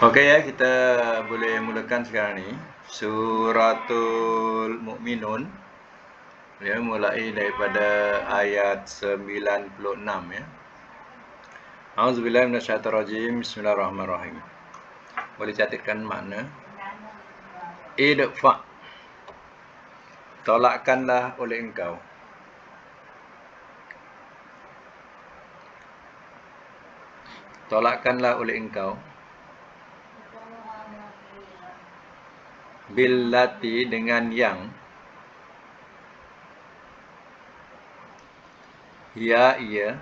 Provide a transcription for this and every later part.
Okey ya, kita boleh mulakan sekarang ni. Suratul Mukminun. Ya, mulai daripada ayat 96 ya. Auzubillahi minasyaitonirrajim. Bismillahirrahmanirrahim. Boleh catatkan makna. Idfa. Tolakkanlah oleh engkau. Tolakkanlah oleh engkau. Billati dengan yang ia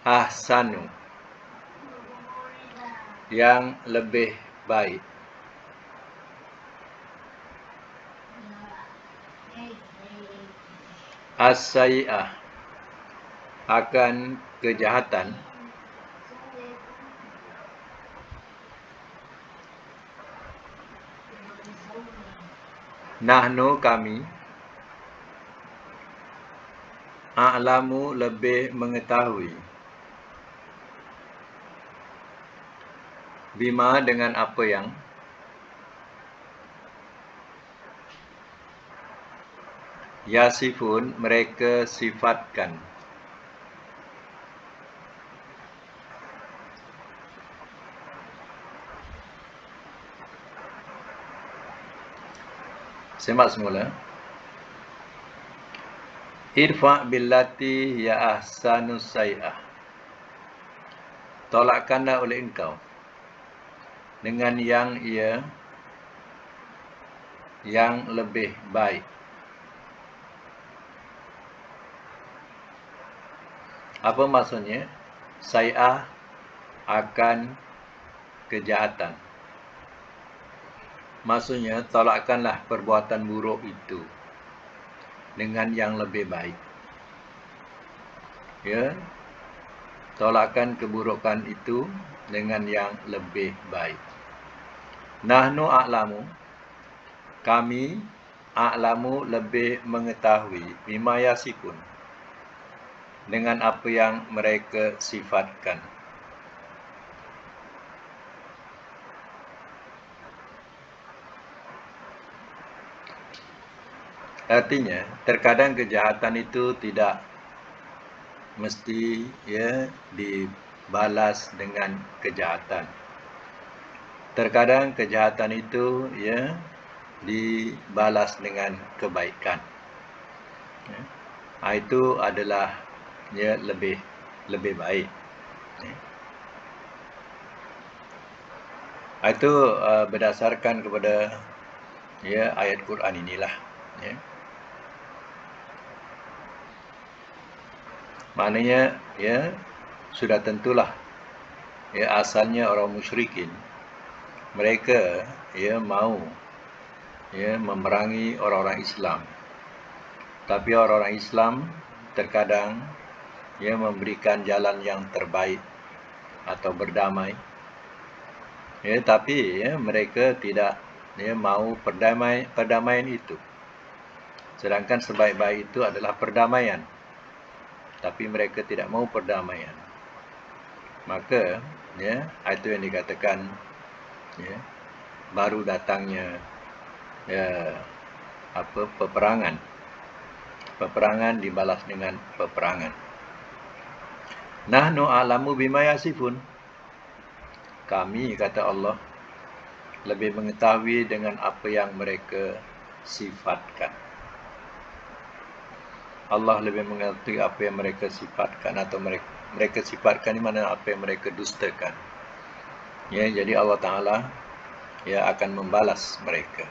ahsanu yang lebih baik. As-sayyi'ah akan kejahatan. Nahnu kami, a'lamu lebih mengetahui, bima dengan apa yang, yasifun mereka sifatkan. Semak semula. Irfa billati ya ahsanus sayyi'ah. Tolakkanlah oleh engkau dengan yang ia yang lebih baik. Apa maksudnya? Sayyi'ah akan kejahatan. Maksudnya, tolakkanlah perbuatan buruk itu dengan yang lebih baik. Ya, tolakkan keburukan itu dengan yang lebih baik. Nahnu a'lamu, kami a'lamu lebih mengetahui, bima yasifun dengan apa yang mereka sifatkan. Artinya, terkadang kejahatan itu tidak mesti ya dibalas dengan kejahatan. Terkadang kejahatan itu ya dibalas dengan kebaikan. Ya. Itu adalah ya lebih baik. Ya. Itu berdasarkan kepada ya ayat Quran inilah. Ya. Maknanya ya sudah tentulah ya asalnya orang musyrikin mereka ya mau ya memerangi orang-orang Islam. Tapi orang-orang Islam terkadang ya memberikan jalan yang terbaik atau berdamai. Ya, tapi ya mereka tidak ya mau perdamaian itu. Sedangkan sebaik-baik itu adalah perdamaian. Tapi mereka tidak mau perdamaian. Maka ya itu yang dikatakan ya baru datangnya ya peperangan. Peperangan dibalas dengan peperangan. Nahnu a'lamu bima yasifun. Kami, kata Allah, lebih mengetahui dengan apa yang mereka sifatkan. Allah lebih mengetahui apa yang mereka sifatkan, atau mereka sifatkan di mana apa yang mereka dustakan. Ya, jadi Allah Ta'ala ya akan membalas mereka.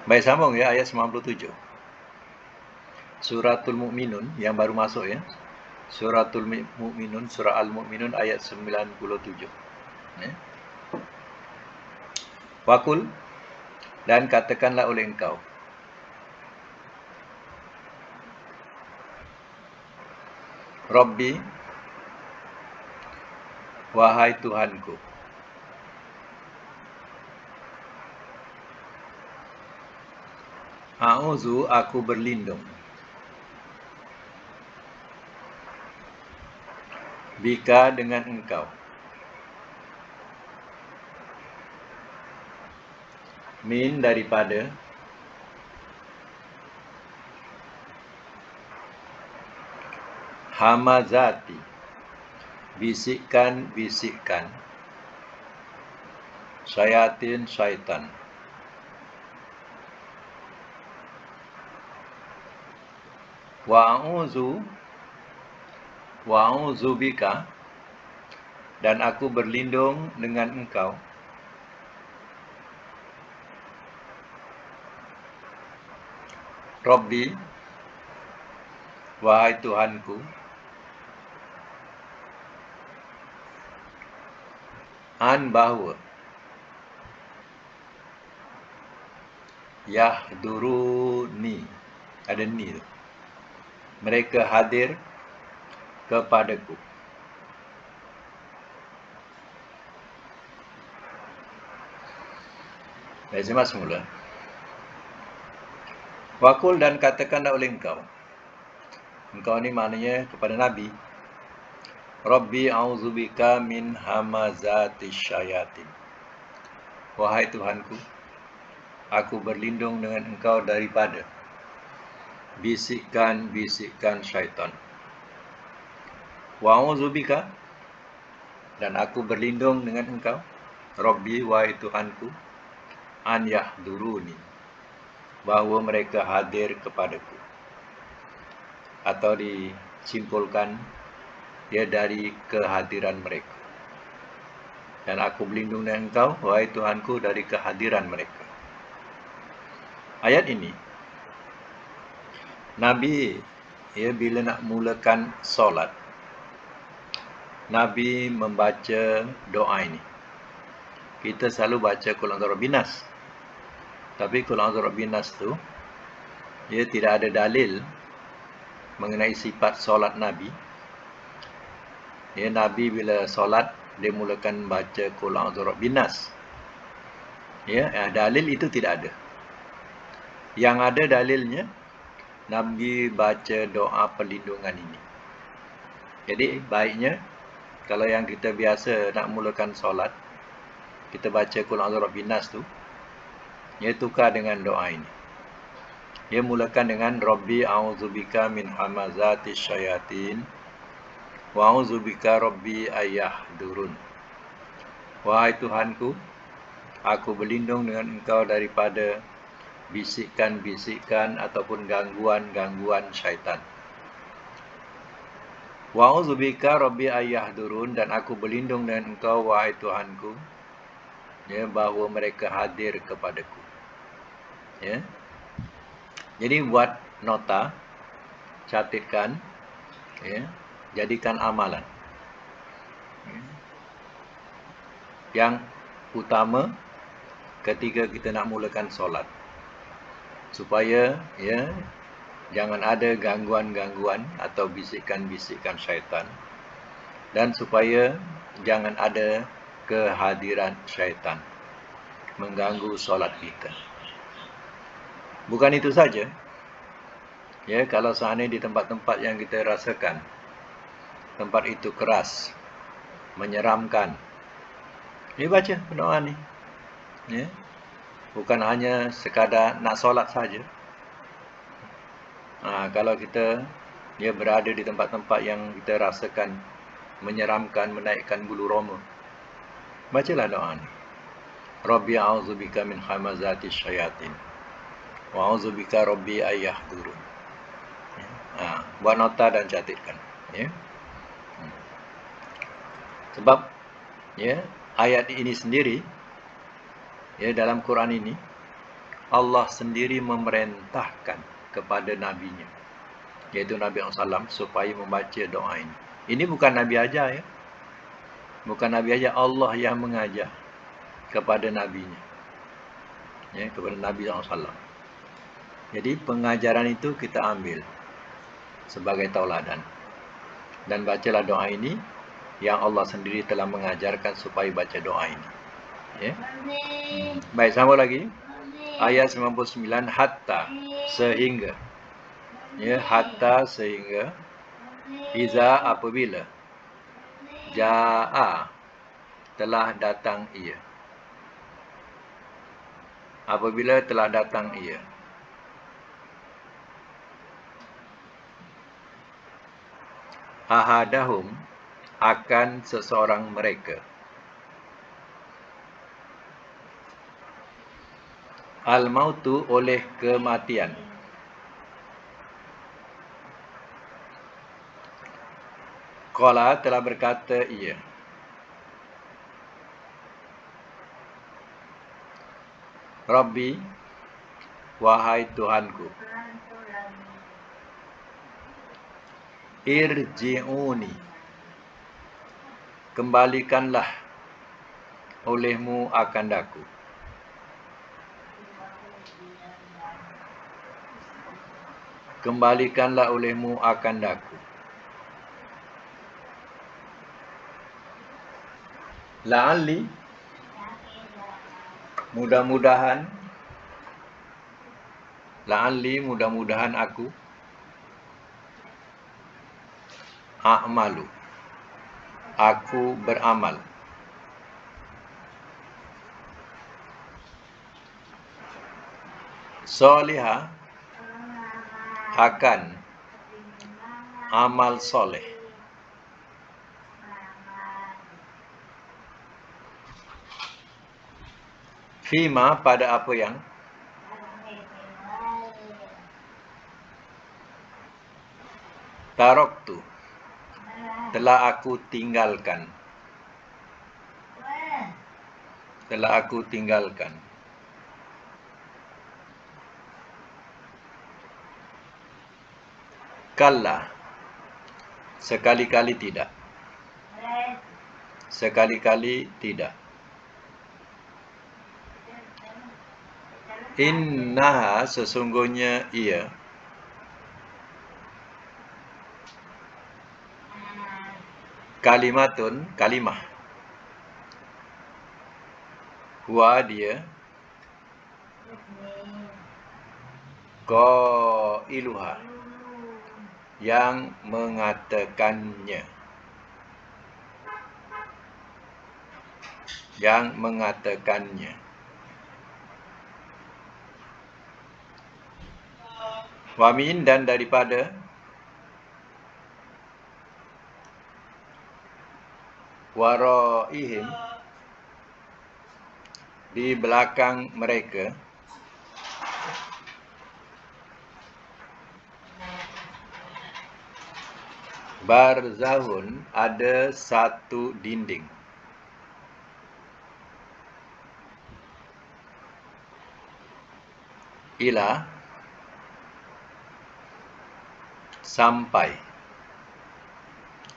Baik, sambung ya ayat 97. Suratul Mukminun yang baru masuk ya. Suratul Mukminun, surah Al-Mukminun ayat 97. Ya. Waqul, dan katakanlah oleh engkau. Rabbi, wahai Tuhanku. A'udzu, aku berlindung. Bika dengan engkau. Min daripada. Hamazati, bisikan-bisikan. Syayatin, syaitan. Wa'uzu bika, dan aku berlindung dengan engkau. Rabbi, wahai Tuhanku. An, bahawa. Yahduruni, ada ni tu. Mereka hadir kepadaku. Baik, semak semula. Wakul, dan katakanlah oleh engkau. Engkau ni maknanya kepada Nabi. Rabbi a'udzubika min hamazati syayatin. Wahai Tuhanku, aku berlindung dengan engkau daripada bisikan-bisikan syaitan. Wa'udzubika, dan aku berlindung dengan engkau. Rabbi, wahai Tuhanku, an yahduruni, bahawa mereka hadir kepadaku. Atau disimpulkan dia dari kehadiran mereka. Dan aku berlindung dengan engkau, wahai Tuhanku, dari kehadiran mereka. Ayat ini, Nabi bila nak mulakan solat, Nabi membaca doa ini. Kita selalu baca Qul a'udzu birabbin nas. Tapi Qul a'udzu birabbin nas tu, dia tidak ada dalil mengenai sifat solat Nabi. Nabi bila solat, dia mulakan baca Qul a'udzu birabbin nas. Dalil itu tidak ada. Yang ada dalilnya, Nabi baca doa perlindungan ini. Jadi baiknya, kalau yang kita biasa nak mulakan solat, kita baca Qul a'udzu birabbin nas tu, tukar dengan doa ini. Dia mulakan dengan Rabbi a'udzubika min hamazati syayatin wa a'udzubika Rabbi ayyahdurun. Wahai Tuhanku, aku berlindung dengan engkau daripada bisikan-bisikan ataupun gangguan-gangguan syaitan. Wa a'udzubika Rabbi ayyahdurun, dan aku berlindung dengan engkau, wahai Tuhanku, bahawa mereka hadir kepadaku. Jadi buat nota, catatkan, jadikan amalan. Yang utama ketika kita nak mulakan solat, supaya jangan ada gangguan-gangguan atau bisikan-bisikan syaitan, dan supaya jangan ada kehadiran syaitan mengganggu solat kita. Bukan itu saja. Kalau seandainya di tempat-tempat yang kita rasakan tempat itu keras, menyeramkan, baca doa ni. Bukan hanya sekadar nak solat saja. Kalau kita berada di tempat-tempat yang kita rasakan menyeramkan, menaikkan bulu roma, bacalah doa ni. Rabbi a'udzubika min hamazati syayatin wa a'udzubika Rabbi ayyahdurun. Buat nota dan catatkan. Sebab ayat ini sendiri, dalam Quran ini, Allah sendiri memerintahkan kepada Nabi-Nya, iaitu Nabi SAW, supaya membaca doa ini. Ini bukan Nabi ajar, bukan Nabi ajar, Allah yang mengajar kepada Nabi-Nya, kepada Nabi SAW. Jadi pengajaran itu kita ambil sebagai tauladan, dan bacalah doa ini yang Allah sendiri telah mengajarkan supaya baca doa ini. Baik, sambung lagi. Ayat 99, hatta, sehingga. Hatta, sehingga. Iza, apabila. Ja'a, telah datang ia. Apabila telah datang ia. Ahadahum, akan seseorang mereka. Al-mautu, oleh kematian. Qala, telah berkata ia. Rabbi, wahai Tuhanku. Irji'uni, kembalikanlah olehmu akan daku. Kembalikanlah olehmu akan daku. La'alli, mudah-mudahan. La'alli, mudah-mudahan aku. A'malu, aku beramal. Solihah, akan amal soleh. Fima, pada apa yang. Taraktu, telah aku tinggalkan. Telah aku tinggalkan. Kalla, sekali-kali tidak. Sekali-kali tidak. Innaha, sesungguhnya ia. Kalimatun, kalimah. Huwa, dia. Qailuha, yang mengatakannya. Yang mengatakannya. Wamin, dan daripada. Waraihim, di belakang mereka. Barzahun, ada satu dinding. Ila, sampai.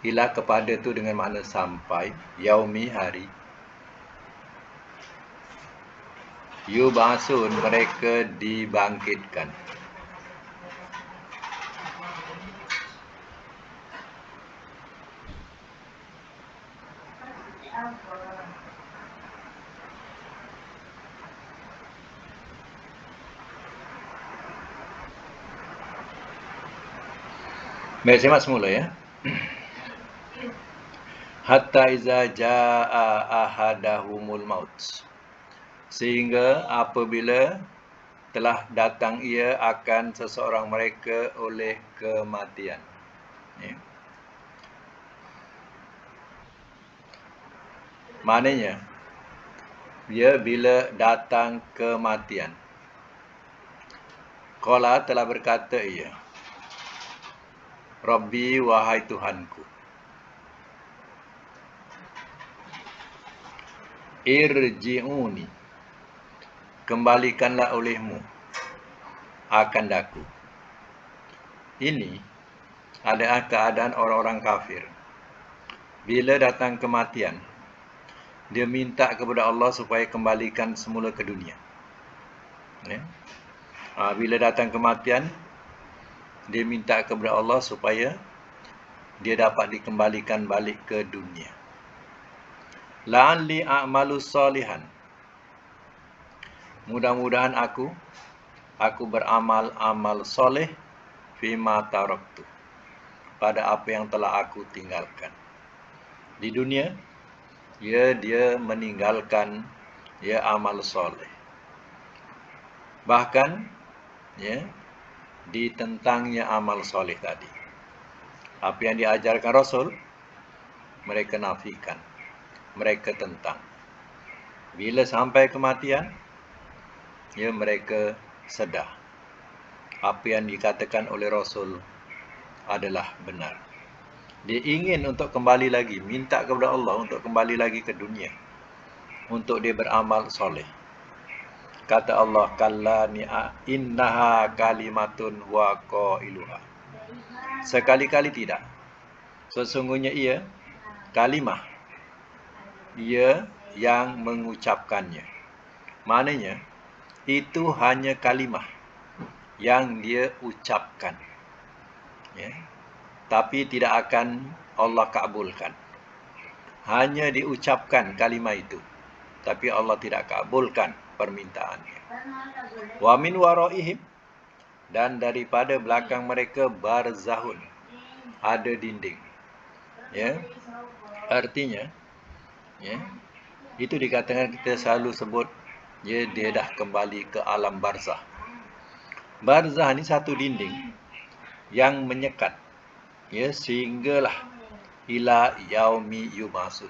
Ila, kepada tu dengan makna sampai. Yaumi, hari. Yub'asun, mereka dibangkitkan. Baik, simak semula ya. Hatta iza jaa ahadahumul maut, sehingga apabila telah datang ia akan seseorang mereka oleh kematian. Ya. Maknanya, dia bila datang kematian. Qala, telah berkata ia. Rabbi, wahai Tuhanku. Irji'uni, kembalikanlah olehmu akan daku. Ini adalah keadaan orang-orang kafir. Bila datang kematian, dia minta kepada Allah supaya kembalikan semula ke dunia. Ya. Bila datang kematian, dia minta kepada Allah supaya dia dapat dikembalikan balik ke dunia. La'alli a'malu salihan, mudah-mudahan aku beramal amal soleh. Fima taraktu, pada apa yang telah aku tinggalkan. Di dunia, dia meninggalkan amal soleh. Bahkan ditentangnya amal soleh tadi. Apa yang diajarkan Rasul, mereka nafikan, mereka tentang. Bila sampai kematian, mereka sedar apa yang dikatakan oleh Rasul adalah benar. Dia ingin untuk kembali lagi, minta kepada Allah untuk kembali lagi ke dunia, untuk dia beramal soleh. Kata Allah, kalla innaha kalimatun wa qailuha. Sekali-kali tidak. Sesungguhnya ia kalimah, ia yang mengucapkannya. Maknanya, itu hanya kalimah yang dia ucapkan. Tapi tidak akan Allah kabulkan. Hanya diucapkan kalimah itu, tapi Allah tidak kabulkan permintaannya. Wa min waraihim, dan daripada belakang mereka barzahun, ada dinding. Artinya, itu dikatakan, kita selalu sebut dia dah kembali ke alam barzah. Barzah ni satu dinding yang menyekat, sehinggalah ila yaumi yumasun,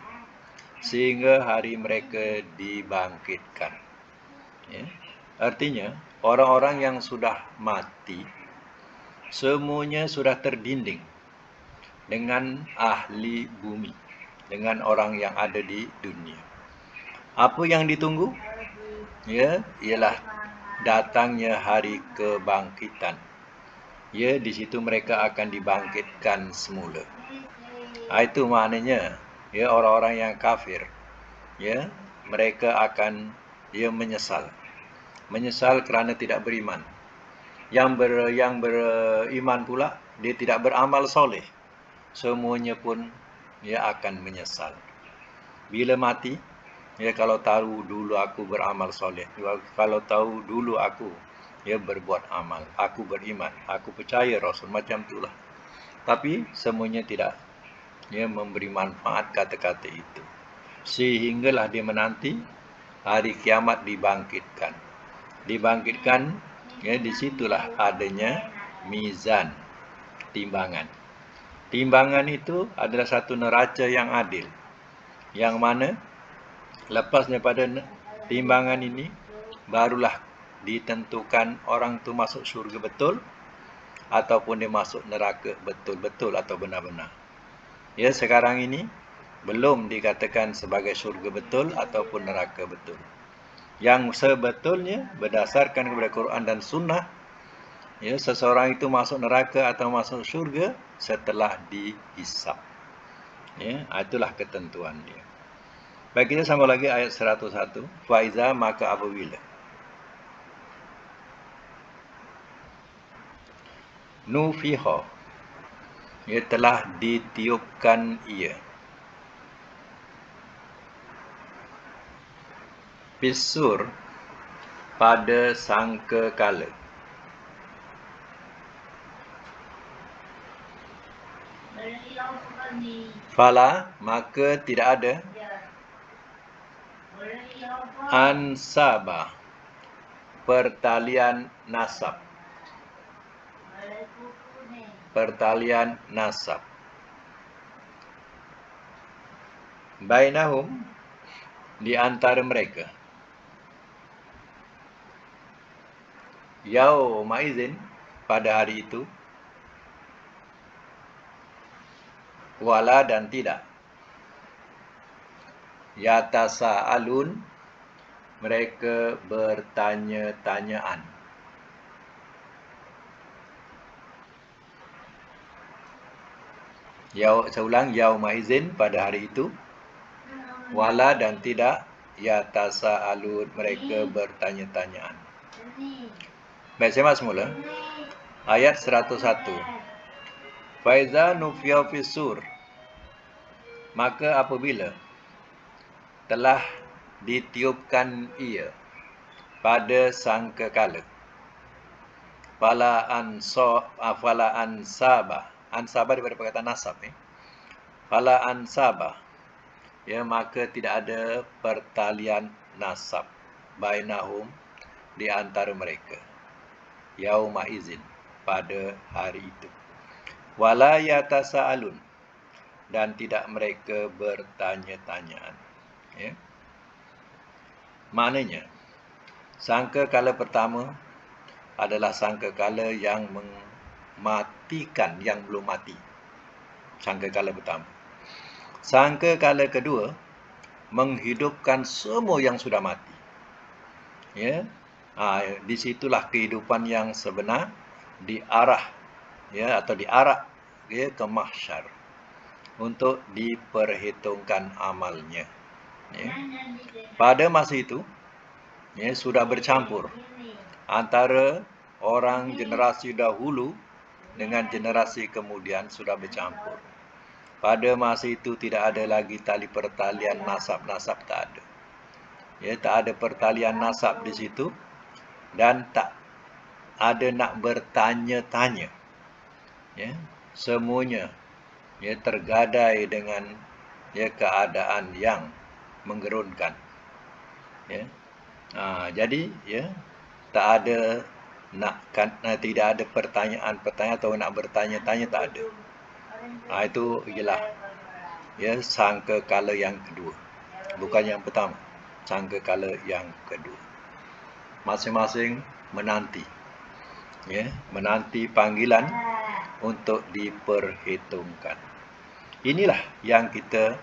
sehingga hari mereka dibangkitkan. Artinya, orang-orang yang sudah mati, semuanya sudah terdinding dengan ahli bumi, dengan orang yang ada di dunia. Apa yang ditunggu? Ialah datangnya hari kebangkitan. Di situ mereka akan dibangkitkan semula. Itu maknanya, orang-orang yang kafir, mereka akan menyesal. Menyesal kerana tidak beriman. Yang beriman pula, dia tidak beramal soleh. Semuanya pun akan menyesal. Bila mati, kalau tahu dulu aku beramal soleh, kalau tahu dulu aku berbuat amal, aku beriman, aku percaya Rasul, macam itulah. Tapi semuanya tidak memberi manfaat kata-kata itu. Sehinggalah dia menanti hari kiamat dibangkitkan. Disitulah adanya mizan, timbangan. Timbangan itu adalah satu neraca yang adil, yang mana lepas daripada timbangan ini, barulah ditentukan orang tu masuk syurga betul, ataupun dia masuk neraka betul-betul atau benar-benar. Sekarang ini belum dikatakan sebagai syurga betul ataupun neraka betul. Yang sebetulnya berdasarkan kepada Quran dan Sunnah, seseorang itu masuk neraka atau masuk syurga setelah dihisab. Itulah ketentuan dia. Baik, kita sambung lagi ayat 101. Faiza, maka apabila nufiha, telah ditiupkan ia, fisur, pada sangkakala. Fala, maka tidak ada ansaba, pertalian nasab. Pertalian nasab. Bainahum, di antara mereka. Yauma izin, pada hari itu. Wala, dan tidak. Yatasa'alun, mereka bertanya-tanyaan. Saya ulang, yauma izin, pada hari itu. Wala, dan tidak. Yatasa'alun, mereka bertanya-tanyaan. Baik, saya masuk semula. Ayat 101. Faiza nufiya fisur, maka apabila telah ditiupkan ia pada sangkakala. Fala ansaba, ansaba daripada perkataan nasab. Fala ansaba, ya, maka tidak ada pertalian nasab bainahum di antara mereka. Yauma izin, pada hari itu. Wala yatasaalun, dan tidak mereka bertanya-tanyaan. Ya. Maknanya, sangkakala pertama adalah sangkakala yang mematikan yang belum mati. Sangkakala pertama. Sangkakala kedua, menghidupkan semua yang sudah mati. Ya, di situlah kehidupan yang sebenar diarah, ya, atau diarak, ya, ke mahsyar untuk diperhitungkan amalnya. Ya. Pada masa itu, ya, sudah bercampur antara orang generasi dahulu dengan generasi kemudian, sudah bercampur. Pada masa itu tidak ada lagi tali pertalian nasab-nasab, tak ada. Ya, tak ada pertalian nasab di situ, dan tak ada nak bertanya-tanya. Ya, semuanya, ya, tergadai dengan, ya, keadaan yang menggerunkan. Ya. Jadi, ya, tak ada tidak ada pertanyaan-pertanyaan atau nak bertanya-tanya, tak ada. Itu ialah, ya, sangkakala yang kedua, bukan yang pertama. Sangkakala yang kedua, masing-masing menanti, ya, menanti panggilan untuk diperhitungkan. Inilah yang kita,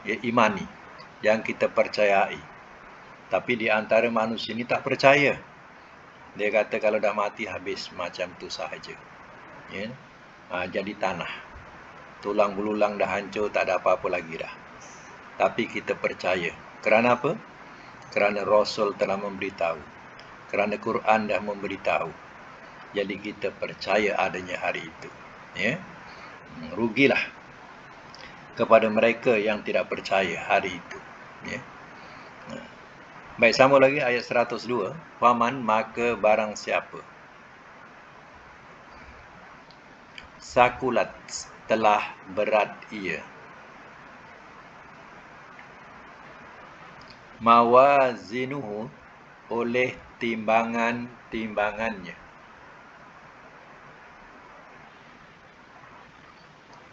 ya, imani, yang kita percayai. Tapi di antara manusia ini tak percaya. Dia kata kalau dah mati habis, macam tu sahaja. Ya. Jadi tanah, tulang belulang dah hancur, tak ada apa-apa lagi dah. Tapi kita percaya. Kerana apa? Kerana Rasul telah memberitahu. Kerana Quran dah memberitahu. Jadi kita percaya adanya hari itu. Ya. Rugilah kepada mereka yang tidak percaya hari itu. Ya. Baik, sambung lagi ayat 102. Faman, maka barang siapa. Sakulat, telah berat ia. Mawazinuhu, oleh timbangan-timbangannya.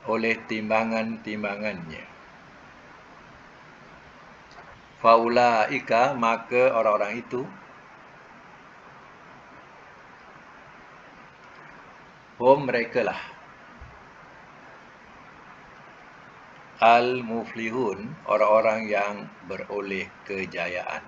Oleh timbangan-timbangannya. Faulaika, maka orang-orang itu, mereka lah al-muflihun, orang-orang yang beroleh kejayaan.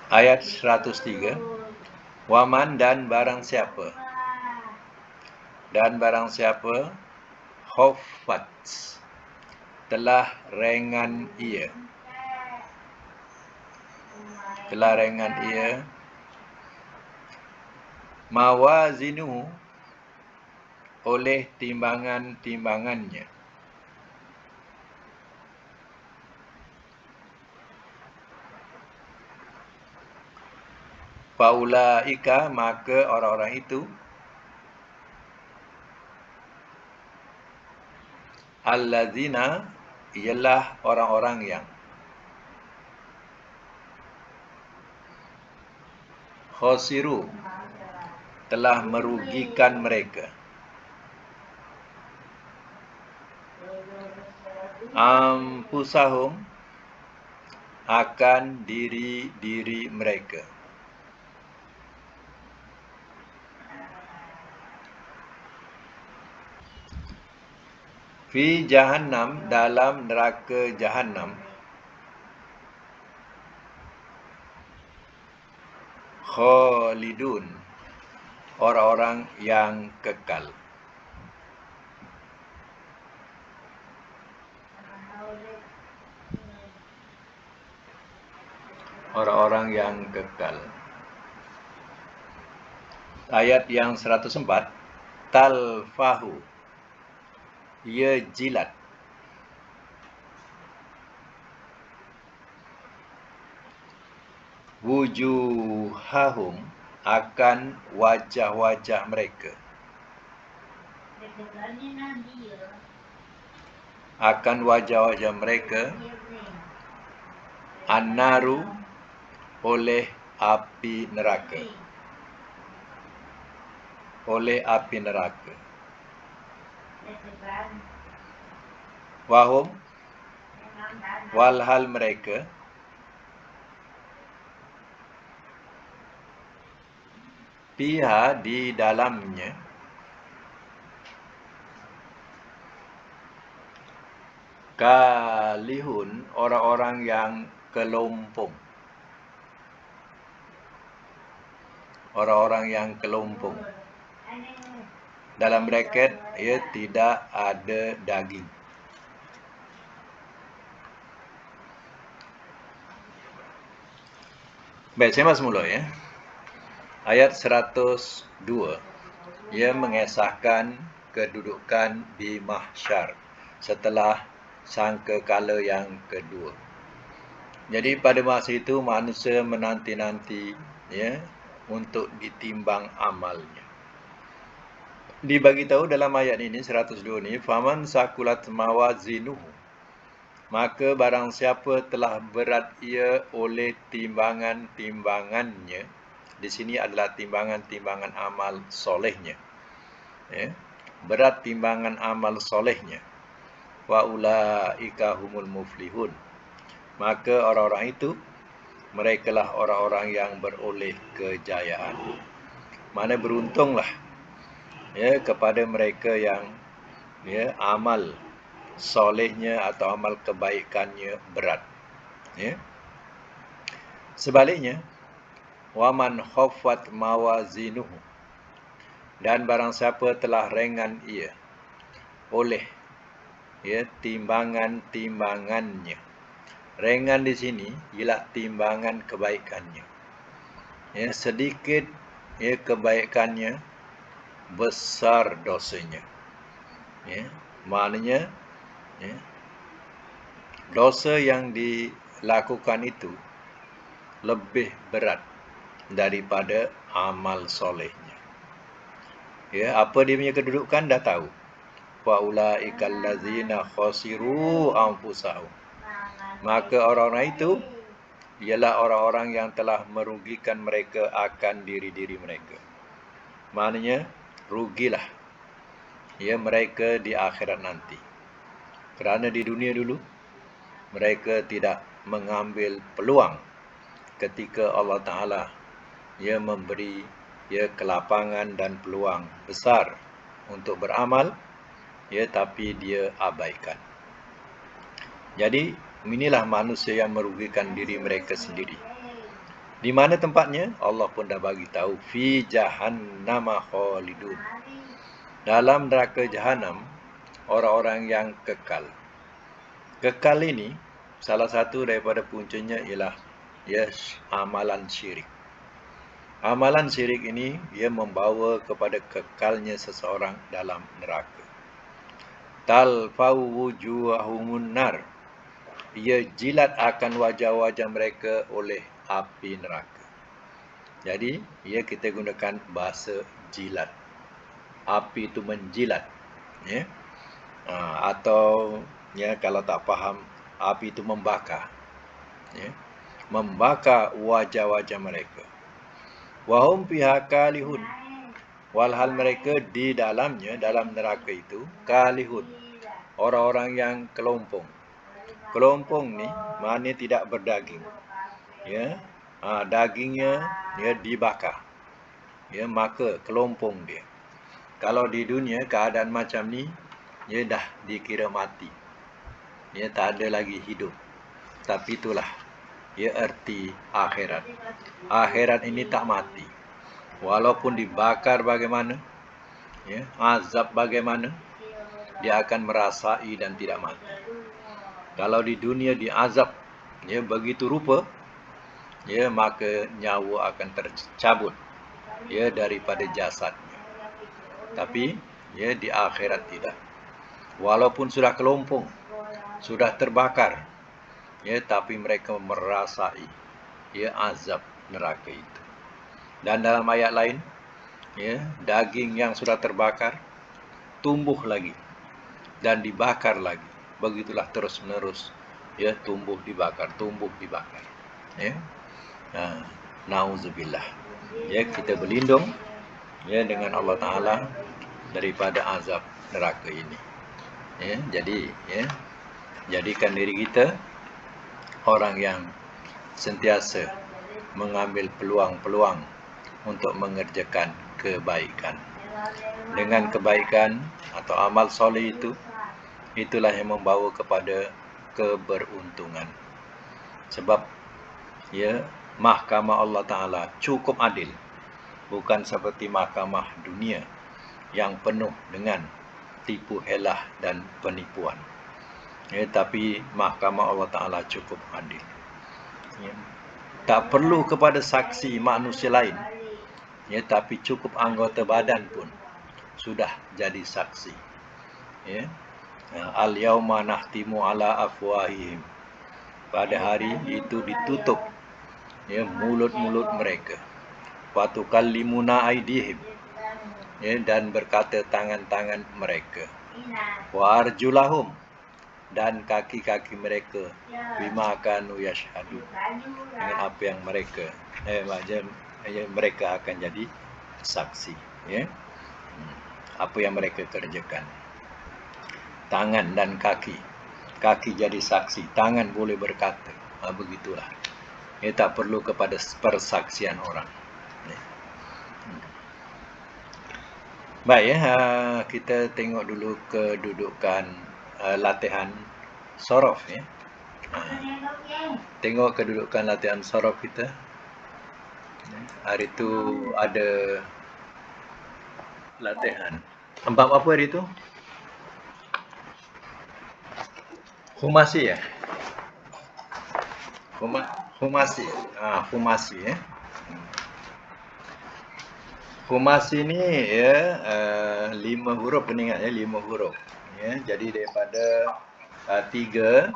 Ayat 103. Waman, dan barang siapa. Dan barang siapa khaffat, telah ringan ia. Telah ringan ia. Mawazinuhu, oleh timbangan-timbangannya. Faulaika, maka orang-orang itu, allazina, ialah orang-orang yang khosiru, telah merugikan mereka. Anfusahum, akan diri-diri mereka. Fi jahannam, dalam neraka jahannam. Khalidun, orang-orang yang kekal. Orang-orang yang kekal. Ayat yang 104. Talfahu, ia jilat. Wujuhahum, akan wajah-wajah mereka. Akan wajah-wajah mereka an-naru oleh api neraka. Oleh api neraka. Wahum walhal mereka fiha di dalamnya kalihun orang-orang yang kelompong. Orang-orang yang kelompong. Dalam bracket, ia tidak ada daging. Baik, saya masuk mula ya. Ayat 102. Ia mengesahkan kedudukan di mahsyar setelah sangkakala yang kedua. Jadi pada masa itu manusia menanti-nanti ya untuk ditimbang amalnya. Dibagi tahu dalam ayat ini 102 ni, faman sakulat mawazinuhu, maka barang siapa telah berat ia oleh timbangan-timbangannya. Di sini adalah timbangan-timbangan amal solehnya. Ya, berat timbangan amal solehnya. Wa ulaika humul muflihun. Maka orang-orang itu merekalah orang-orang yang beroleh kejayaan. Mana beruntunglah ya kepada mereka yang ya amal solehnya atau amal kebaikannya berat. Ya. Sebaliknya, waman khaffat mawazinuhu, dan barang siapa telah ringan ia oleh ya timbangan-timbangannya. Ringan di sini ialah timbangan kebaikannya. Ya, sedikit ya kebaikannya, besar dosanya. Ya, maknanya ya, dosa yang dilakukan itu lebih berat daripada amal solehnya. Ya, apa dia punya kedudukan dah tahu. Wa ulaikal ladzina khasiru anfusahum. Maka orang-orang itu ialah orang-orang yang telah merugikan mereka akan diri-diri mereka. Maknanya rugilah ya mereka di akhirat nanti. Kerana di dunia dulu mereka tidak mengambil peluang ketika Allah Ta'ala ia memberi ia kelapangan dan peluang besar untuk beramal, ya, tapi dia abaikan. Jadi inilah manusia yang merugikan diri mereka sendiri. Di mana tempatnya? Allah pun dah bagi tahu, fi jahannama khalidun. Dalam neraka jahanam orang-orang yang kekal. Kekal ini salah satu daripada puncanya ialah amalan syirik. Amalan syirik ini ia membawa kepada kekalnya seseorang dalam neraka. Talfau wujuhahumun nar. Ia jilat akan wajah-wajah mereka oleh api neraka. Jadi, kita gunakan bahasa jilat. Api itu menjilat. Ya. Atau ya kalau tak faham, api itu membakar. Ya. Membakar wajah-wajah mereka. Wahum fiha kalihun. Walhal mereka di dalamnya, dalam neraka itu, kalihun. Orang-orang yang kelompong. Kelompong ni maknanya tidak berdaging. Ya, dagingnya dia dibakar. Ya, maka kelompong dia. Kalau di dunia keadaan macam ni, dia dah dikira mati. Dia tak ada lagi hidup. Tapi itulah ya erti akhirat. Akhirat ini tak mati. Walaupun dibakar bagaimana, ya, azab bagaimana, dia akan merasai dan tidak mati. Kalau di dunia diazab ya begitu rupa, ya maka nyawa akan tercabut ya daripada jasadnya. Tapi ya di akhirat tidak. Walaupun sudah kelompong, sudah terbakar, ya tapi mereka merasai ya azab neraka itu. Dan dalam ayat lain, ya, daging yang sudah terbakar tumbuh lagi dan dibakar lagi. Begitulah terus menerus, ya, tumbuh dibakar, ya. Nauzubillah. Ya, kita berlindung, ya, dengan Allah Taala daripada azab neraka ini. Ya, jadi, ya, jadikan diri kita orang yang sentiasa mengambil peluang-peluang untuk mengerjakan kebaikan. Dengan kebaikan atau amal soleh itu, itulah yang membawa kepada keberuntungan. Sebab, ya, mahkamah Allah Ta'ala cukup adil. Bukan seperti mahkamah dunia yang penuh dengan tipu helah dan penipuan. Ya, tapi mahkamah Allah Ta'ala cukup adil. Ya. Tak perlu kepada saksi manusia lain, ya, tapi cukup anggota badan pun sudah jadi saksi. Ya. Al-yauma nahtimu ala afwahihim. Pada hari itu ditutup, ya, mulut-mulut mereka. Wa tukallimuna aydihim, ya, dan berkata tangan-tangan mereka. Wa arjulahum, dan kaki-kaki mereka, bima kanu yashhadu, dengan apa yang mereka mereka akan jadi saksi, ya. Apa yang mereka kerjakan. Tangan dan kaki jadi saksi, tangan boleh berkata. Begitulah. Ya, tak perlu kepada persaksian orang. Ya. Baik, ya, kita tengok dulu kedudukan latihan sorof, ya. Tengok kedudukan latihan sorof kita. Hari itu ada latihan. Bab apa hari itu? Humasi, ya. Humasi. Humasi, ya. Humasi ni, ya, 5 huruf, ingat, ya, 5 huruf. Ya, jadi daripada 3,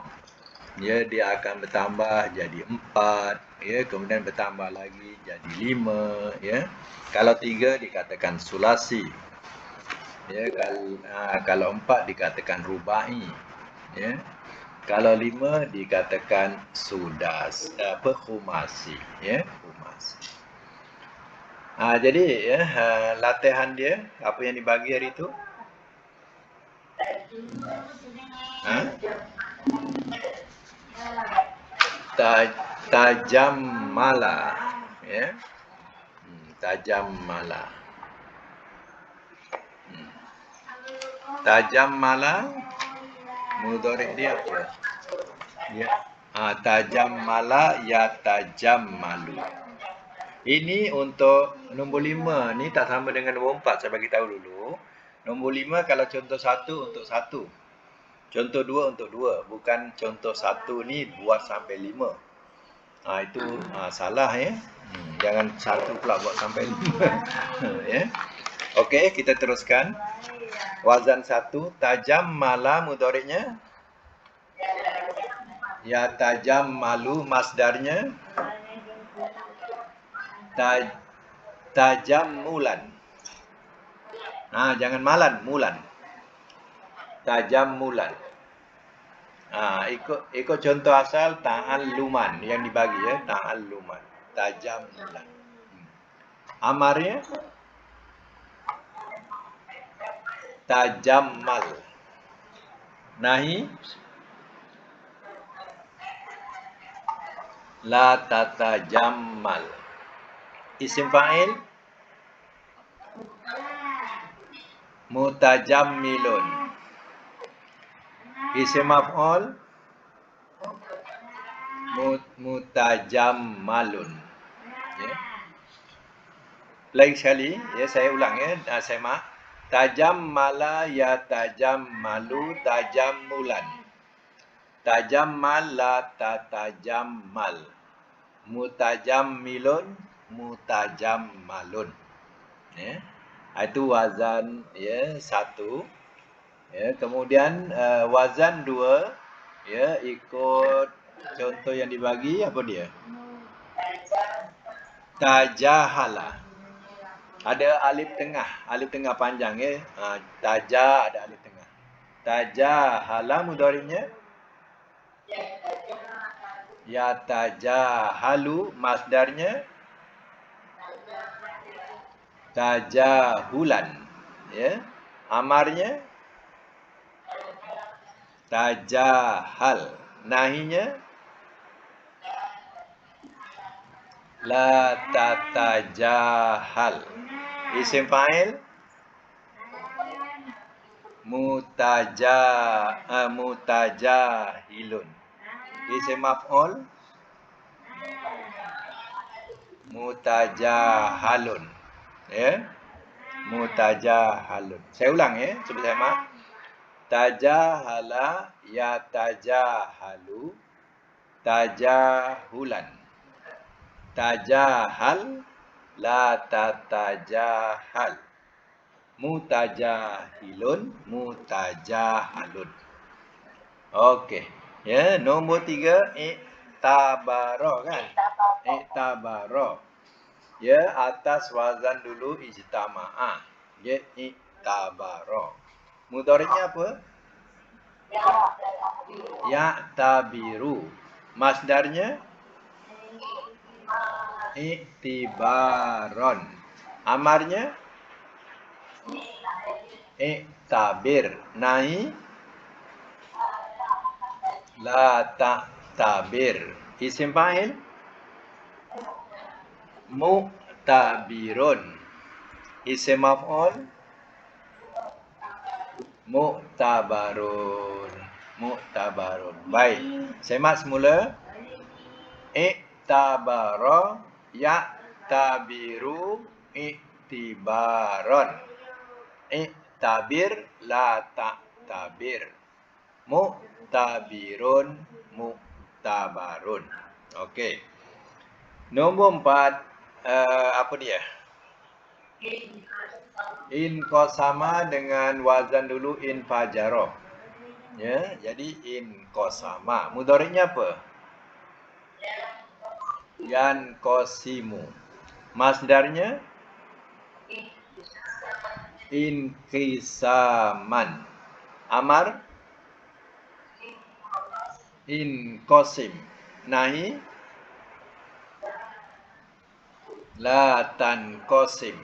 ya, dia akan bertambah jadi 4, ya, kemudian bertambah lagi jadi 5, ya. Kalau 3 dikatakan sulasi, ya, kalau 4 dikatakan rubai, ya. Kalau 5 dikatakan khumasi, ya, khumasi. Jadi, ya, latihan dia apa yang dibagi hari itu? Tajam mala, ya. Tajam mala. Tajam mala, mudhari' dia apa? Ya. Tajam mala ya tajam malu. Ini untuk nombor 5 ni tak sama dengan nombor 4. Saya bagi tahu dulu. Nombor 5 kalau contoh 1 untuk 1. Contoh 2 untuk 2. Bukan contoh 1 ni buat sampai 5. Itu salah, ya. Jangan 1 pula buat sampai 5. Ya. Okey, kita teruskan. Wazan 1, tajam mala, mudhari'nya ya tajam malu, masdarnya tajam mulan. Jangan malan, mulan. Tajam mulan. Ikut contoh asal ta'alluman yang dibagi, ya, ta'alluman. Tajam mulan. Amarnya tajam mal. Nahi la tatajammal. Isim fa'il mutajammilun. Isim maf'ul mutajammalun. Ya. Lagi sekali, ya, saya ulang, ya. Saya mak. Tajammala ya tajammalu tajammulan. Tajammal la tatajammal. Mutajammilun mutajammalun. Ya. Itu wazan, ya, 1. Ya, kemudian wazan 2, ya, ikut contoh yang dibagi apa dia? Tajahala. Ada alif tengah panjang ya. Taja ada alif tengah. Tajahala mudhari'nya yatajahalu, masdarnya tajahulan. Ya. Amarnya tajahal. Nahinya la tatajahal. Isim fa'il mutajahilun. Isim maf'ul mutajahalun. Ya. Mutajahalun. Saya ulang ya, cuba saya mak. Tajahala yatajahalu tajahulan. Tajahal la tatajahal. Mutajahilun mutajahalun. Okey. Ya, nombor 3 iktabara kan? Iktabara. Ya, atas wazan dulu ijtama'ah. Ya, iktabara. Mudhari'nya apa? Ya'tabiru. Masdarnya iktibaron. Amarnya iktabir. Nahi la ta'tabir. Isim fa'il mu'tabirun. Isim maf'ul mu'tabarun. Mu'tabarun. Baik. Semak semula. Iktabara ya'tabiru iktibaron. Iktabir la ta'tabir. Mu'tabirun mu'tabarun. Okey. Nombor 4 apa dia? Inqasama dengan wazan dulu infajaro. Ya, jadi inqasama. Mudhari'nya apa? Yanqasimu. Masdarnya inqisaman. Amar inqasim. Nahi la tanqasim.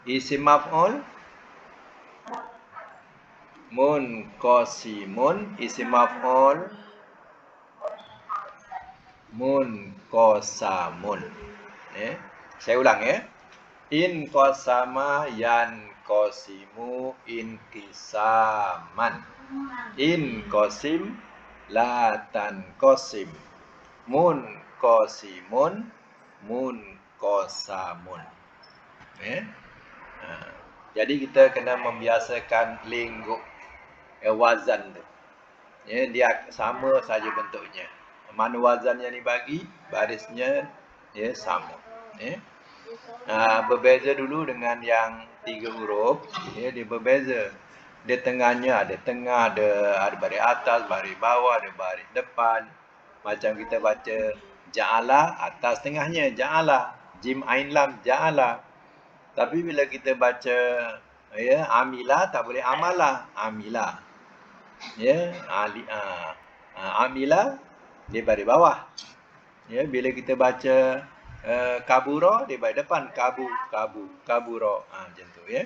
Isim maf'ul munqasimun. Isim maf'ul munqasamun. Saya ulang ya. Inqasama yanqasimu inqisaman. Inqasim la tanqasim. Munqasimun munqasamun. Jadi kita kena membiasakan lingkup wazan tu. Ya, dia sama saja bentuknya. Mana wazan yang dibagi, barisnya ya sama. Ya. Berbeza dulu dengan yang 3 huruf, ya, dia berbeza. Dia tengahnya ada tengah, ada baris atas, baris bawah, ada baris depan. Macam kita baca ja'ala, atas tengahnya ja'ala, jim ain lam ja'ala. Tapi bila kita baca ya amila, tak boleh amala, amila. Ya, amila dia baris bawah. Ya, bila kita baca kabura dia baris depan, kaburo. Macam tu ya.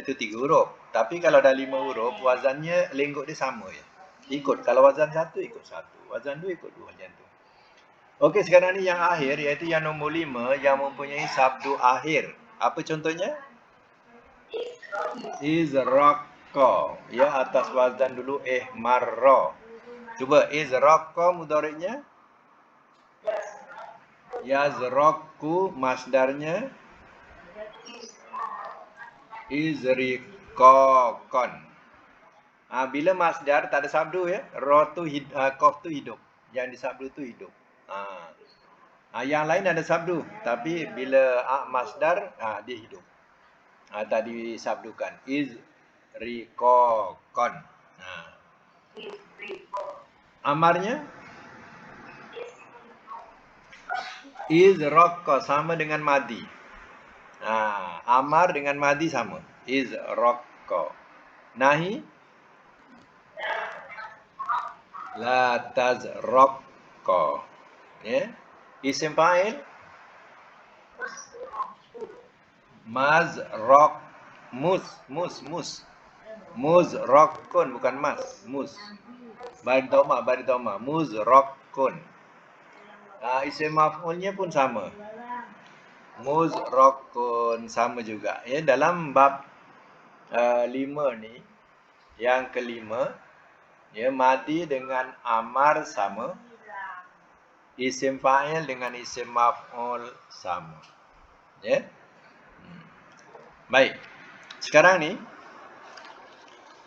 Itu 3 huruf. Tapi kalau dah 5 huruf, wazannya lengkuk dia sama ya. Ikut kalau wazan 1 ikut 1, wazan 2 ikut 2 macam tu. Okey, sekarang ni yang akhir iaitu yang nombor 5 yang mempunyai sabdu akhir. Apa contohnya? Izraqa. Ya, atas wazan dulu ihmarra. Cuba izraqa mudhari'nya yazraqu, masdarnya izriqaqan. Bila masdar tak ada sabdu ya, ra tu qaf tu hidup. Yang disabdu tu hidup. Yang lain ada sabdu, tapi bila masdar dia hidup. Tak disabdukan. Izriqaqan. Amarnya Izraqqa sama dengan madi. Amar dengan madi sama. Izraqqa. Nahi la tazraqqa. Ya. Isim fa'il mazraq mus. Muzraqqun bukan mas. Bari dhamma. Muzraqqun. Isim maf'ulnya pun sama. Muzraqqun sama juga. Ya, dalam bab 5 ni, yang kelima, ya, madi dengan amar sama. Isim fa'il dengan isim maf'ul sama. Ya. Baik. Sekarang ni,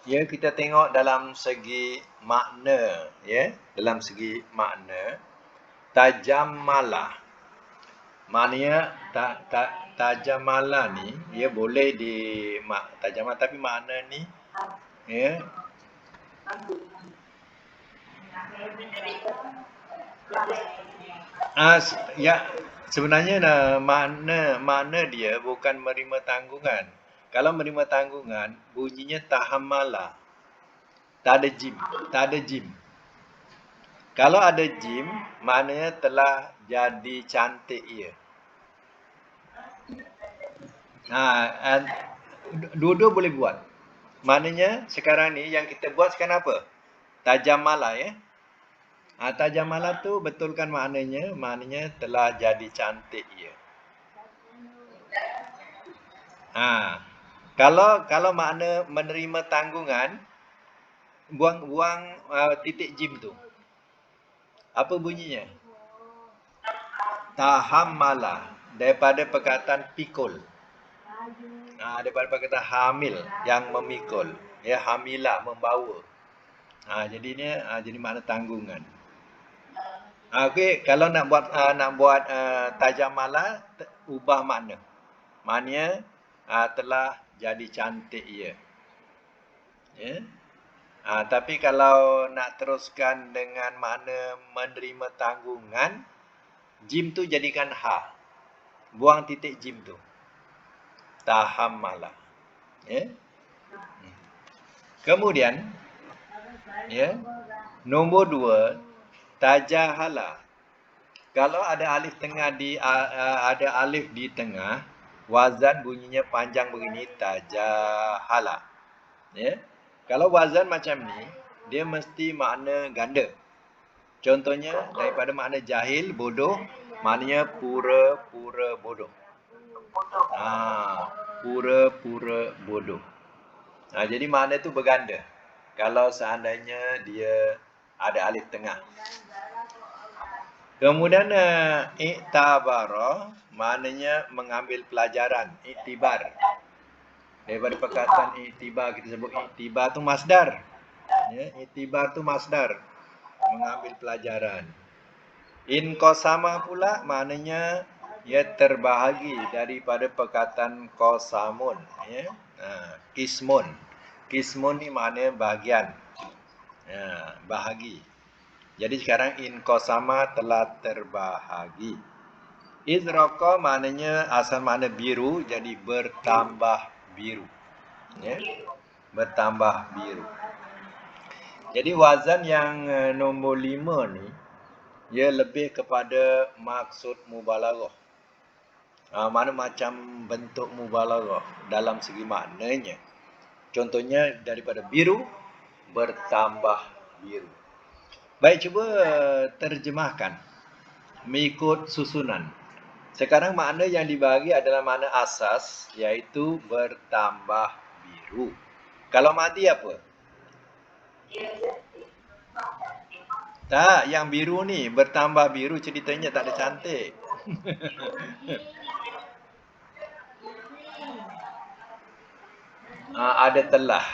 ya, kita tengok dalam segi makna, ya. Dalam segi makna, tajammalah. Maknanya tajammalah ni, ya, boleh di tajammalah, tapi makna ni, ya, ya, sebenarnya makna dia bukan menerima tanggungan. Kalau menerima tanggungan, bunyinya tahammala. Tak ada jim. Kalau ada jim, maknanya telah jadi cantik ia. Dua-dua boleh buat. Maknanya sekarang ni yang kita buat sekarang apa? Tajammalah, ya. Tajammalah tu betulkan maknanya telah jadi cantik ia. Kalau makna menerima tanggungan, buang titik jim tu. Apa bunyinya? Tahammala, daripada perkataan pikul. Daripada perkataan hamil, yang memikul. Ya, hamilah, membawa. Jadi makna tanggungan. Okey, kalau nak buat tajammalah, ubah makna. Maknanya telah jadi cantik ia. Ya. Tapi kalau nak teruskan dengan makna menerima tanggungan, jim tu jadikan ha. Buang titik jim tu. Tahammala. Ya. Kemudian, ya, nombor 2, tajahala. Kalau ada alif di tengah, wazan bunyinya panjang begini, tajahala. Ya. Kalau wazan macam ni, dia mesti makna ganda. Contohnya daripada makna jahil, bodoh, maknanya pura-pura bodoh. Pura-pura bodoh. Jadi makna tu berganda. Kalau seandainya dia ada alif tengah. Kemudian i'tabara, maknanya mengambil pelajaran, iktibar. Daripada perkataan iktibar, kita sebut iktibar tu masdar. Ya, iktibar tu masdar, mengambil pelajaran. Inqasama pula maknanya ia terbahagi daripada perkataan qasamun, ya. Qismun. Qismun ni maknanya bahagian. Bahagi. Jadi sekarang inqasama telah terbahagi. Izraqa maknanya asal makna biru, jadi bertambah biru. Ya. Bertambah biru. Jadi wazan yang nombor 5 ni, ia lebih kepada maksud mubalaghah. Mana macam bentuk mubalaghah dalam segi maknanya. Contohnya daripada biru bertambah biru. Baik, cuba terjemahkan mengikut susunan. Sekarang makna yang dibagi adalah makna asas, iaitu bertambah biru. Kalau madi apa? Tak, yang biru ni bertambah biru, ceritanya tak ada cantik. Ada telah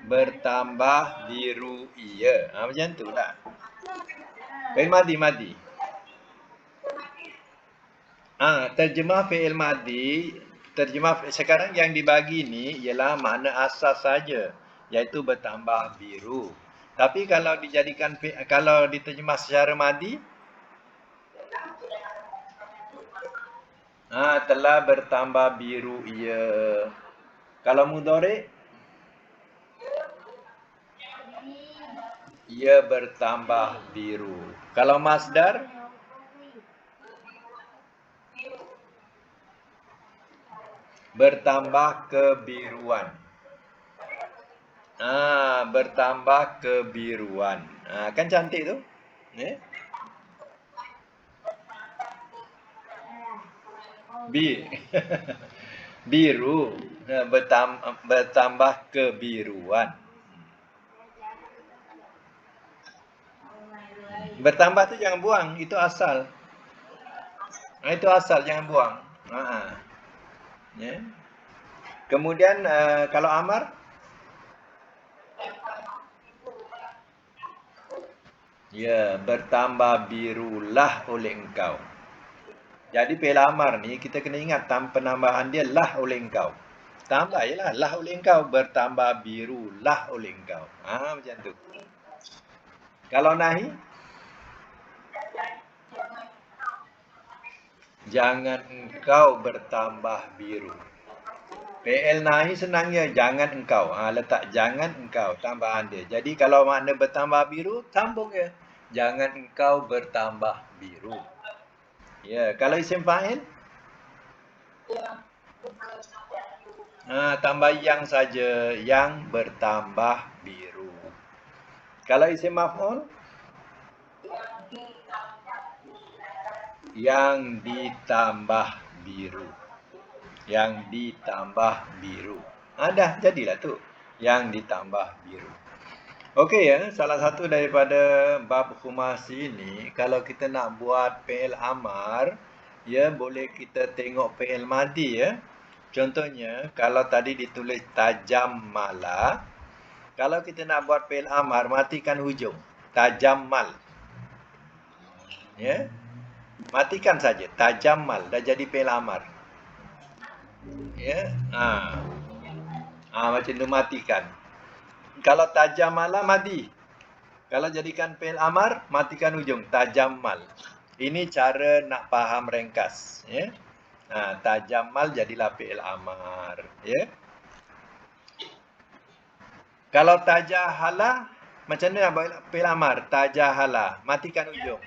bertambah biru ia. Macam tu lah. Fi'il madi. Terjemah fi'il madi. Terjemah sekarang yang dibagi ni ialah makna asas saja, iaitu bertambah biru. Tapi kalau diterjemah secara madi, Telah bertambah biru ia. Kalau mudhari, ia bertambah biru. Kalau masdar, bertambah kebiruan. Bertambah kebiruan. Kan cantik tu? Eh? Biru. Bertambah kebiruan. Bertambah tu jangan buang, itu asal. Itu asal, jangan buang. Ya. Kemudian kalau amar, ya, bertambah birulah oleh engkau. Jadi fi'il amar ni kita kena ingat penambahan dia lah oleh engkau. Tambah jelah lah oleh engkau, bertambah birulah oleh engkau. Macam tu. Kalau nahi, jangan engkau bertambah biru. PL nahi senangnya jangan engkau. Letak jangan engkau tambahan dia. Jadi kalau makna bertambah biru, sambung je. Jangan engkau bertambah biru. Ya, kalau isim fa'il? Tambah yang saja, yang bertambah biru. Kalau isim maf'ul? Yang ditambah biru. Yang ditambah biru. Dah, jadilah tu. Yang ditambah biru. Okey ya, salah satu daripada bab khumasi ini, kalau kita nak buat fi'il amar, ya boleh kita tengok fi'il madi ya. Contohnya, kalau tadi ditulis tajam mala, kalau kita nak buat fi'il amar, matikan hujung. Tajam mal. Ya. Matikan saja. Tajam mal. Dah jadi fi'il amar. Ya. Macam tu matikan. Kalau tajam mala, mati. Kalau jadikan fi'il amar, matikan hujung. Tajam mal. Ini cara nak faham ringkas. Ya. Tajam mal jadilah fi'il amar. Ya. Kalau tajahala, macam mana nak buat fi'il amar? Tajahala. Matikan hujung.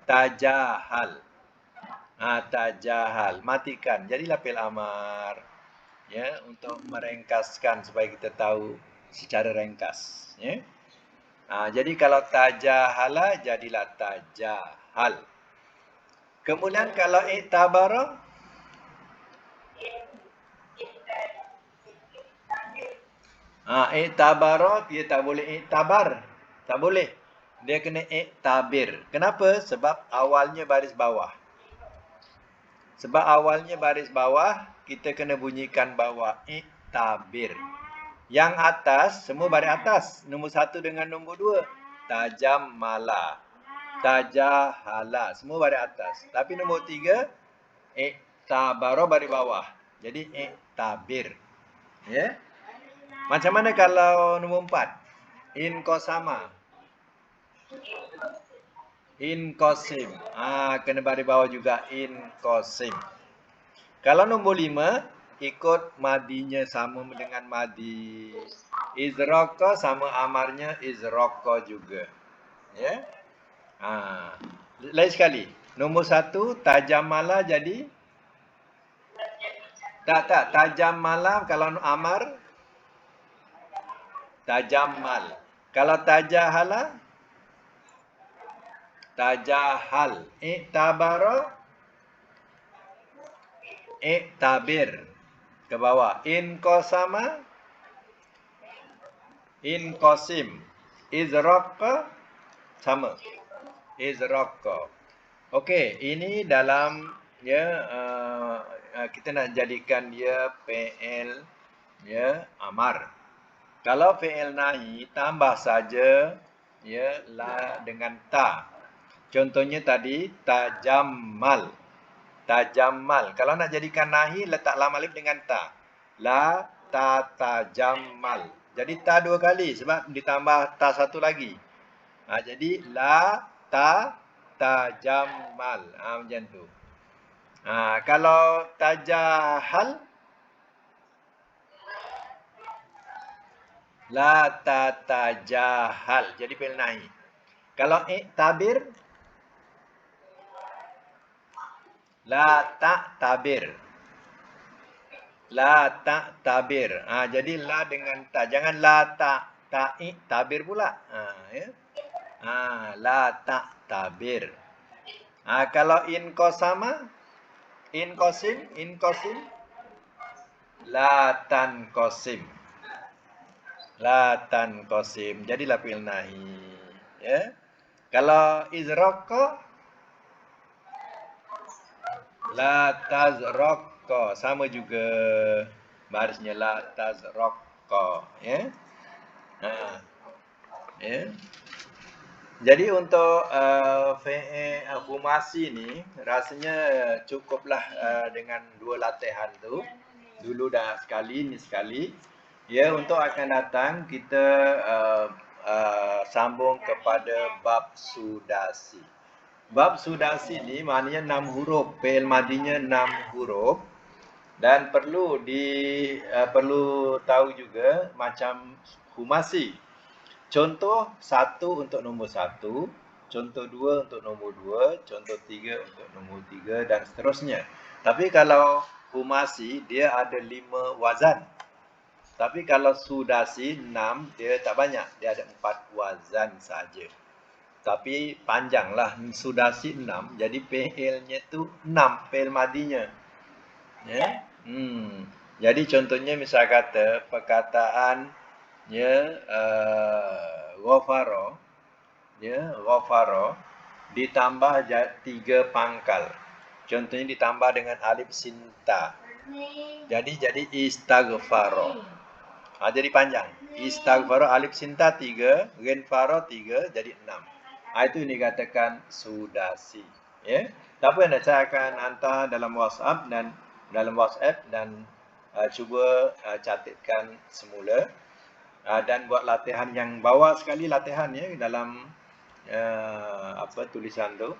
Tajahal. Tajahal. Matikan. Jadilah fi'il amar. Ya, untuk meringkaskan supaya kita tahu secara ringkas. Ya. Jadi kalau tajahala, jadilah tajahal. Kemudian kalau i'tabara, i'tabara dia tak boleh i'tabar. Tak boleh. Dia kena i'tabir. Kenapa? Sebab awalnya baris bawah. Sebab awalnya baris bawah, kita kena bunyikan bawah. I'tabir. Yang atas, semua baris atas. Nombor 1 dengan nombor 2. Tajam mala. Tajahala. Semua baris atas. Tapi nombor 3, i'tabara baris bawah. Jadi i'tabir. Ya. Macam mana kalau nombor 4? Inqasama. Inqasim. Kena baris bawah juga inqasim. Kalau nombor 5, ikut madinya sama dengan madi izraqa, sama amarnya izraqa juga. Ya. Lain sekali. Nombor 1, tajam mala jadi tak tajam mala. Kalau amar tajam mal. Kalau tajahala, tajahal. I'tabara, i'tabir. Ke bawah. Inqasama, inqasim. Izraqa, sama. Izraqa. Okey, ini dalam ya kita nak jadikan dia fi'il ya amar. Kalau fi'il nahi, tambah saja ya la dengan ta. Contohnya tadi tajammal. Tajammal. Kalau nak jadikan nahi, letak lam alif dengan ta. La ta tajammal. Jadi ta 2 kali sebab ditambah ta 1 lagi. Jadi la ta tajammal. Macam tu. Kalau tajahal, la tatajahal. Jadi fi'il nahi. Kalau tabir, la tabir. La tabir. Jadi la dengan ta. Jangan la tabir pula. Ya. La tabir. Kalau in kosama, in kosim, la tan kosim. La tan kosim. Jadilah fi'il nahi. Ya. Kalau izraqqa, la tazraqqa. Sama juga barisnya, la tazraqqa. Ya. Ya. Jadi untuk humasi ni rasanya cukuplah dengan 2 latihan tu. Dulu dah sekali, ni sekali. Ya, untuk akan datang kita sambung kepada bab sudasi. Bab sudasi ni maknanya 6 huruf, fi'il madinya 6 huruf. Dan perlu tahu juga macam humasi. Contoh 1 untuk nombor 1, contoh 2 untuk nombor 2, contoh 3 untuk nombor 3 dan seterusnya. Tapi kalau humasi dia ada 5 wazan. Tapi kalau sudasi 6 dia tak banyak, dia ada 4 wazan saja. Tapi panjanglah, sudasi 6, jadi fi'ilnya tu 6, fi'il madinya. Ya. Jadi contohnya misal kata perkataan ghafara, ghafara ditambah 3 pangkal. Contohnya ditambah dengan alif sinta. Jadi istaghfara. Jadi panjang. Istaghfara alif sinta 3, ghanfara 3, jadi 6. Itu yang dikatakan sudasi. Ya. Tapi saya akan hantar dalam WhatsApp dan cuba catatkan semula. Dan buat latihan yang bawah sekali latihan ya dalam tulisan tu.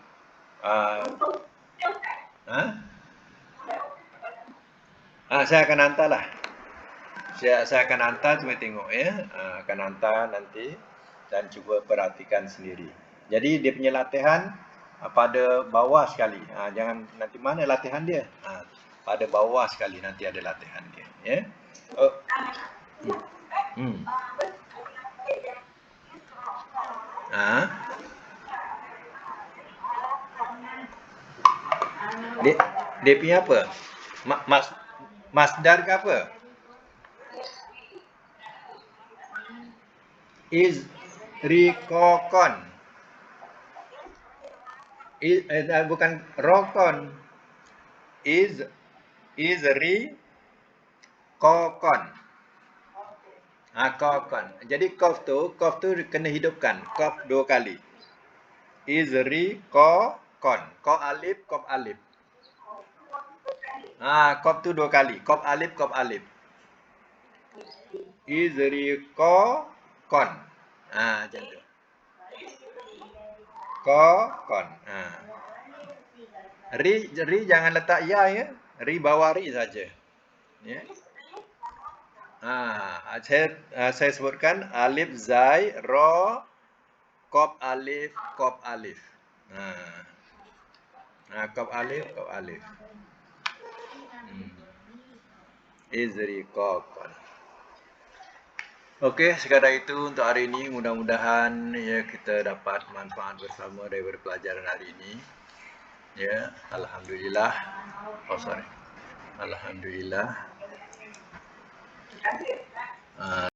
Saya akan hantarlah. Saya akan hantar, cuba tengok ya. Akan hantar nanti dan cuba perhatikan sendiri. Jadi dia punya latihan pada bawah sekali. Jangan nanti mana latihan dia? Pada bawah sekali nanti ada latihan dia ya. Dia punya apa? Masdar ke apa? Izriqaqan. Bukan rokon. Izriqaqan. Qaqan. Jadi qaf tu kena hidupkan. Qaf 2 kali. Izriqaqan. Qaf alif, qaf alif. Qaf tu 2 kali. Qaf alif, qaf alif. Izriqaqan. Macam tu. Qaqan. Ri jangan letak ya ya. Ri bawah ri saja. Ya. Saya sebutkan alif zai ra qaf alif qaf alif. Qaf alif qaf alif. Izriqaqan. Okey, sekadar itu untuk hari ini. Mudah-mudahan ya kita dapat manfaat bersama dari pelajaran hari ini. Ya, alhamdulillah. Alhamdulillah.